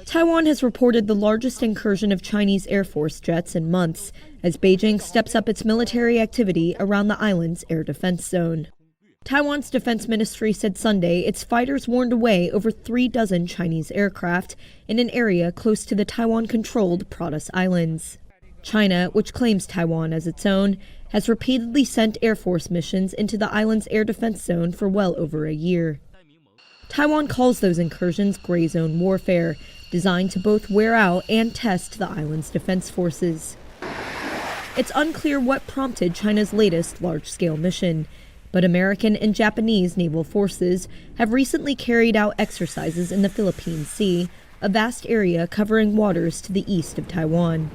Taiwan has reported the largest incursion of Chinese Air Force jets in months, as Beijing steps up its military activity around the island's air defense zone. Taiwan's defense ministry said Sunday its fighters warned away over 36 Chinese aircraft in an area close to the Taiwan-controlled Pratas Islands. China, which claims Taiwan as its own, has repeatedly sent Air Force missions into the island's air defense zone for well over a year. Taiwan calls those incursions gray zone warfare, designed to both wear out and test the island's defense forces. It's unclear what prompted China's latest large-scale mission, but American and Japanese naval forces have recently carried out exercises in the Philippine Sea, a vast area covering waters to the east of Taiwan.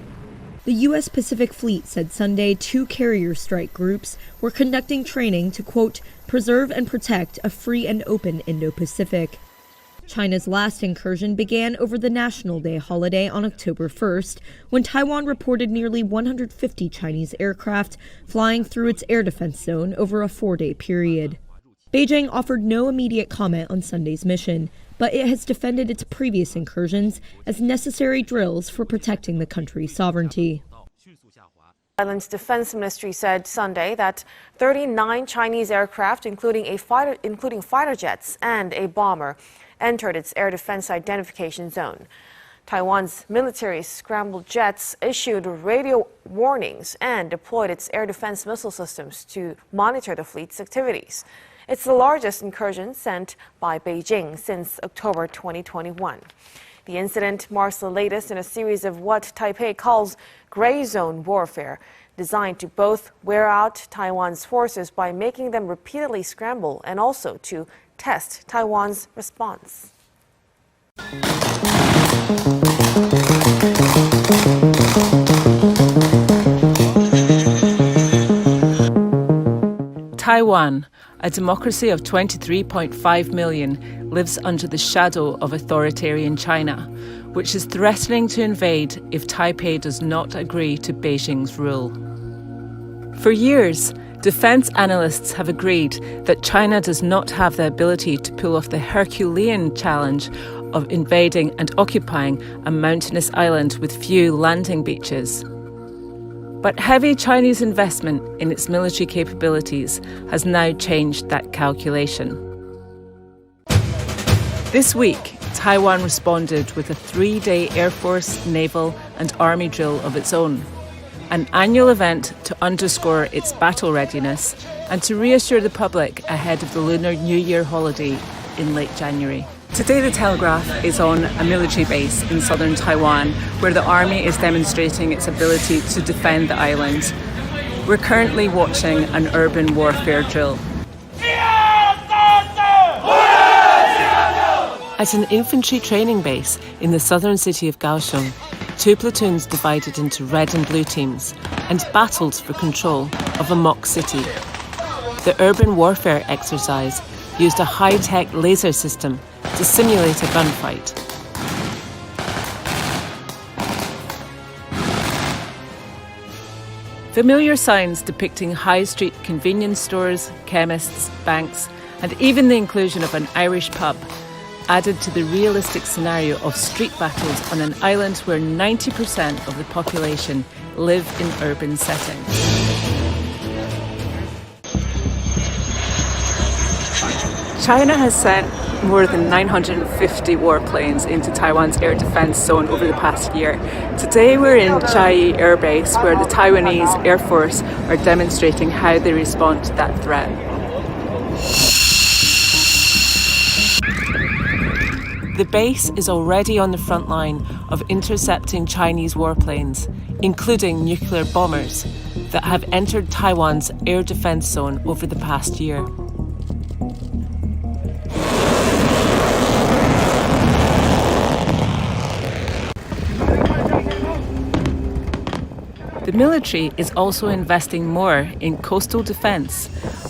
The U.S. Pacific Fleet said Sunday 2 carrier strike groups were conducting training to, quote, preserve and protect a free and open Indo-Pacific. China's last incursion began over the National Day holiday on October 1st, when Taiwan reported nearly 150 Chinese aircraft flying through its air defense zone over a 4-day period. Beijing offered no immediate comment on Sunday's mission, but it has defended its previous incursions as necessary drills for protecting the country's sovereignty. The island's defense ministry said Sunday that 39 Chinese aircraft, including fighter jets and a bomber, entered its air defense identification zone. Taiwan's military scrambled jets issued radio warnings and deployed its air defense missile systems to monitor the fleet's activities. It's the largest incursion sent by Beijing since October 2021. The incident marks the latest in a series of what Taipei calls gray zone warfare, designed to both wear out Taiwan's forces by making them repeatedly scramble and also to test Taiwan's response. Taiwan, a democracy of 23.5 million, lives under the shadow of authoritarian China, which is threatening to invade if Taipei does not agree to Beijing's rule. For years, defense analysts have agreed that China does not have the ability to pull off the Herculean challenge of invading and occupying a mountainous island with few landing beaches. But heavy Chinese investment in its military capabilities has now changed that calculation. This week, Taiwan responded with a 3-day Air Force, Naval and Army drill of its own, an annual event to underscore its battle readiness and to reassure the public ahead of the Lunar New Year holiday in late January. Today the Telegraph is on a military base in southern Taiwan where the army is demonstrating its ability to defend the island. We're currently watching an urban warfare drill. At an infantry training base in the southern city of Kaohsiung, 2 platoons divided into red and blue teams and battled for control of a mock city. The urban warfare exercise used a high-tech laser system to simulate a gunfight. Familiar signs depicting high street convenience stores, chemists, banks, and even the inclusion of an Irish pub added to the realistic scenario of street battles on an island where 90% of the population live in urban settings. China has sent more than 950 warplanes into Taiwan's air defense zone over the past year. Today we're in Chiayi Air Base, where the Taiwanese Air Force are demonstrating how they respond to that threat. The base is already on the front line of intercepting Chinese warplanes, including nuclear bombers, that have entered Taiwan's air defense zone over the past year. The military is also investing more in coastal defence,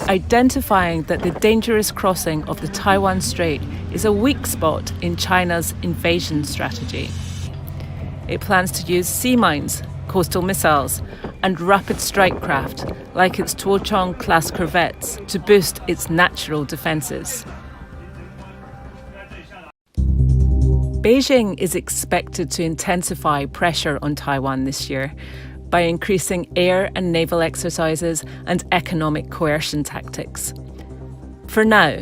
identifying that the dangerous crossing of the Taiwan Strait is a weak spot in China's invasion strategy. It plans to use sea mines, coastal missiles, and rapid strike craft, like its Tuochang-class corvettes, to boost its natural defences. Beijing is expected to intensify pressure on Taiwan this year by increasing air and naval exercises and economic coercion tactics. For now,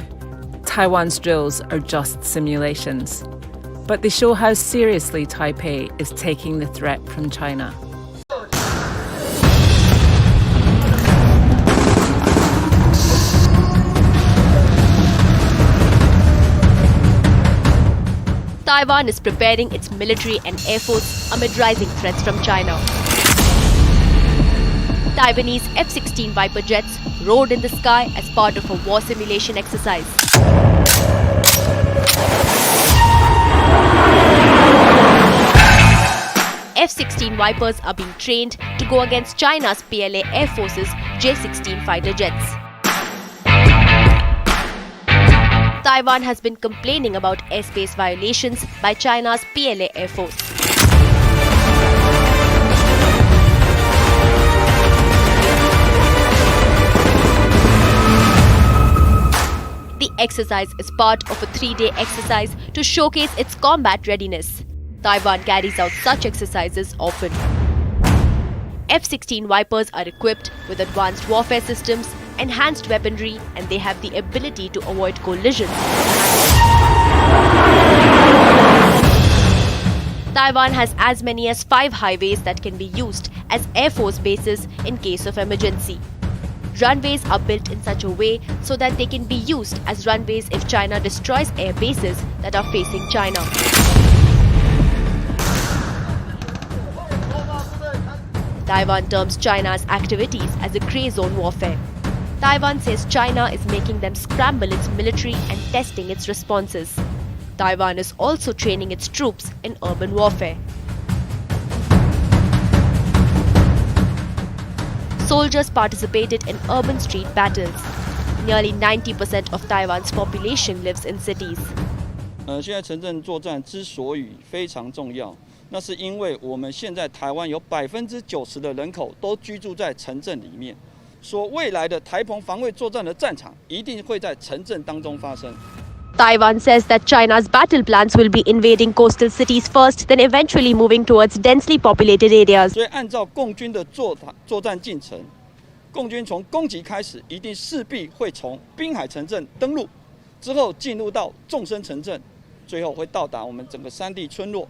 Taiwan's drills are just simulations, but they show how seriously Taipei is taking the threat from China. Taiwan is preparing its military and air force amid rising threats from China. Taiwanese F-16 Viper jets roared in the sky as part of a war simulation exercise. F-16 Vipers are being trained to go against China's PLA Air Force's J-16 fighter jets. Taiwan has been complaining about airspace violations by China's PLA Air Force. The exercise is part of a 3-day exercise to showcase its combat readiness. Taiwan carries out such exercises often. F-16 Vipers are equipped with advanced warfare systems, enhanced weaponry, and they have the ability to avoid collisions. Taiwan has as many as 5 highways that can be used as Air Force bases in case of emergency. Runways are built in such a way so that they can be used as runways if China destroys air bases that are facing China. Taiwan terms China's activities as a grey zone warfare. Taiwan says China is making them scramble its military and testing its responses. Taiwan is also training its troops in urban warfare. Soldiers participated in urban street battles. Nearly 90% of Taiwan's population lives in cities. 现在城镇作战之所以非常重要，那是因为我们现在台湾有90%的人口都居住在城镇里面，说未来的台澎防卫作战的战场一定会在城镇当中发生。 Taiwan says that China's battle plans will be invading coastal cities first, then eventually moving towards densely populated areas. 所以按照共军的作战进程，共军从攻击开始，一定势必会从滨海城镇登陆，之后进入到纵深城镇，最后会到达我们整个山地村落。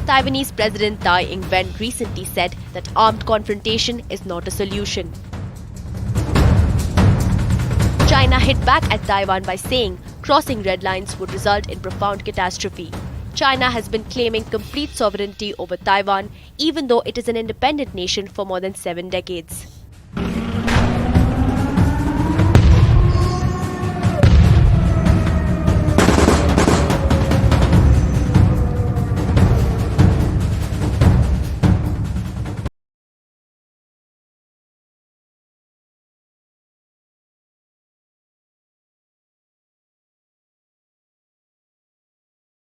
Taiwanese President Tsai Ing-wen recently said that armed confrontation is not a solution. China hit back at Taiwan by saying crossing red lines would result in profound catastrophe. China has been claiming complete sovereignty over Taiwan, even though it is an independent nation for more than 7 decades.